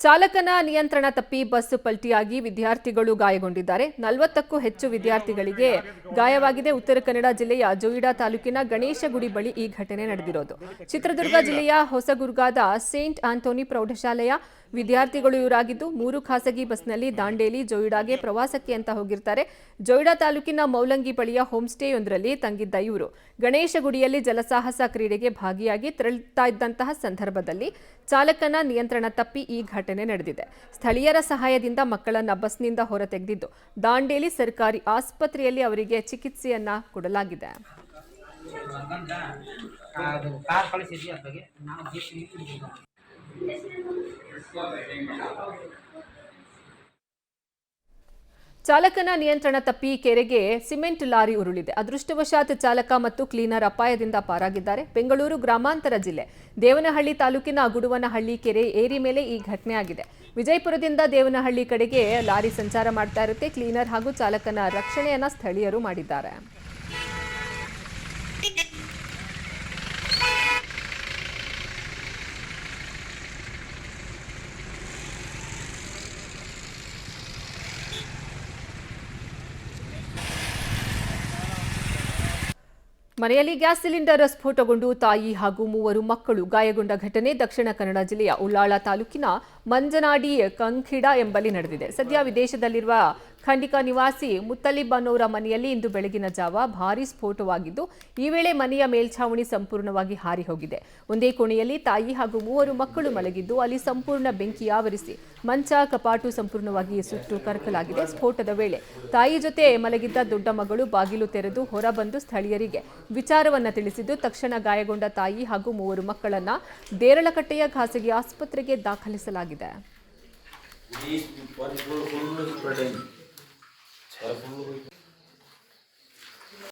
ಚಾಲಕನ ನಿಯಂತ್ರಣ ತಪ್ಪಿ ಬಸ್ ಪಲ್ಟಿಯಾಗಿ ವಿದ್ಯಾರ್ಥಿಗಳು ಗಾಯಗೊಂಡಿದ್ದಾರೆ. 40ಕ್ಕೂ ಹೆಚ್ಚು ವಿದ್ಯಾರ್ಥಿಗಳಿಗೆ ಗಾಯವಾಗಿದೆ. ಉತ್ತರ ಕನ್ನಡ ಜಿಲ್ಲೆಯ ಜೋಯಿಡಾ ತಾಲೂಕಿನ ಗಣೇಶಗುಡಿ ಬಳಿ ಈ ಘಟನೆ ನಡೆದಿರೋದು. ಚಿತ್ರದುರ್ಗ ಜಿಲ್ಲೆಯ ಹೊಸಗುರ್ಗಾದ ಸೇಂಟ್ ಆಂಟೋನಿ ಪ್ರೌಢಶಾಲೆಯ ವಿದ್ಯಾರ್ಥಿಗಳು ಇವರಾಗಿದ್ದು 3 ಖಾಸಗಿ ಬಸ್ನಲ್ಲಿ ದಾಂಡೇಲಿ ಜೋಯಿಡಾಗೆ ಪ್ರವಾಸಕ್ಕೆ ಅಂತ ಹೋಗಿರ್ತಾರೆ. ಜೋಯಿಡಾ ತಾಲೂಕಿನ ಮೌಲಂಗಿ ಬಳಿಯ ಹೋಮ್ ಸ್ಟೇಯೊಂದರಲ್ಲಿ ತಂಗಿದ್ದ ಇವರು ಗಣೇಶಗುಡಿಯಲ್ಲಿ ಜಲಸಾಹಸ ಕ್ರೀಡೆಗೆ ಭಾಗಿಯಾಗಿ ತೆರಳುತ್ತಾ ಇದ್ದಂತಹ ಸಂದರ್ಭದಲ್ಲಿ ಚಾಲಕನ ನಿಯಂತ್ರಣ ತಪ್ಪಿ ಈ ಘಟನೆ ನಡೆದಿದೆ. ಸ್ಥಳೀಯರ ಸಹಾಯದಿಂದ ಮಕ್ಕಳನ್ನ ಬಸ್ನಿಂದ ಹೊರತೆಗೆದಿದ್ದು ದಾಂಡೇಲಿ ಸರ್ಕಾರಿ ಆಸ್ಪತ್ರೆಯಲ್ಲಿ ಅವರಿಗೆ ಚಿಕಿತ್ಸೆಯನ್ನ ಕೊಡಲಾಗಿದೆ. ಚಾಲಕನ ನಿಯಂತ್ರಣ ತಪ್ಪಿ ಕೆರೆಗೆ ಸಿಮೆಂಟ್ ಲಾರಿ ಉರುಳಿದೆ. ಅದೃಷ್ಟವಶಾತ್ ಚಾಲಕ ಮತ್ತು ಕ್ಲೀನರ್ ಅಪಾಯದಿಂದ ಪಾರಾಗಿದ್ದಾರೆ. ಬೆಂಗಳೂರು ಗ್ರಾಮಾಂತರ ಜಿಲ್ಲೆ ದೇವನಹಳ್ಳಿ ತಾಲೂಕಿನ ಗುಡುವನಹಳ್ಳಿ ಕೆರೆ ಏರಿ ಮೇಲೆ ಈ ಘಟನೆ ಆಗಿದೆ. ವಿಜಯಪುರದಿಂದ ದೇವನಹಳ್ಳಿ ಕಡೆಗೆ ಲಾರಿ ಸಂಚಾರ ಮಾಡ್ತಾ ಇರುತ್ತೆ. ಕ್ಲೀನರ್ ಹಾಗೂ ಚಾಲಕನ ರಕ್ಷಣೆಯನ್ನ ಸ್ಥಳೀಯರು ಮಾಡಿದ್ದಾರೆ. ಮನೆಯಲ್ಲಿ ಗ್ಯಾಸ್ ಸಿಲಿಂಡರ್ ಸ್ಫೋಟಗೊಂಡು ತಾಯಿ ಹಾಗೂ 3 ಮಕ್ಕಳು ಗಾಯಗೊಂಡ ಘಟನೆ ದಕ್ಷಿಣ ಕನ್ನಡ ಜಿಲ್ಲೆಯ ಉಳ್ಳಾಳ ತಾಲೂಕಿನ ಮಂಜನಾಡಿ ಕಂಖಿಡ ಎಂಬಲ್ಲಿ ನಡೆದಿದೆ. ಸದ್ಯ ವಿದೇಶದಲ್ಲಿರುವ ಖಂಡಿಕಾ ನಿವಾಸಿ ಮುತ್ತಲಿಬ್ ಅನ್ನೋರ ಮನೆಯಲ್ಲಿ ಇಂದು ಬೆಳಗಿನ ಜಾವ ಭಾರೀ ಸ್ಫೋಟವಾಗಿದ್ದು ಈ ವೇಳೆ ಮನೆಯ ಮೇಲ್ಛಾವಣಿ ಸಂಪೂರ್ಣವಾಗಿ ಹಾರಿ ಹೋಗಿದೆ. ಒಂದೇ ಕೋಣೆಯಲ್ಲಿ ತಾಯಿ ಹಾಗೂ 3 ಮಕ್ಕಳು ಮಲಗಿದ್ದು ಅಲ್ಲಿ ಸಂಪೂರ್ಣ ಬೆಂಕಿ ಆವರಿಸಿ ಮಂಚ ಕಪಾಟು ಸಂಪೂರ್ಣವಾಗಿ ಸುಟ್ಟು ಕರಕಲಾಗಿದೆ. ಸ್ಫೋಟದ ವೇಳೆ ತಾಯಿ ಜೊತೆ ಮಲಗಿದ್ದ ದೊಡ್ಡ ಮಗಳು ಬಾಗಿಲು ತೆರೆದು ಹೊರಬಂದು ಸ್ಥಳೀಯರಿಗೆ ವಿಚಾರವನ್ನ ತಿಳಿಸಿದ್ದು ತಕ್ಷಣ ಗಾಯಗೊಂಡ ತಾಯಿ ಹಾಗೂ 3 ಮಕ್ಕಳನ್ನ ದೇರಳಕಟ್ಟೆಯ ಖಾಸಗಿ ಆಸ್ಪತ್ರೆಗೆ ದಾಖಲಿಸಲಾಗಿದೆ.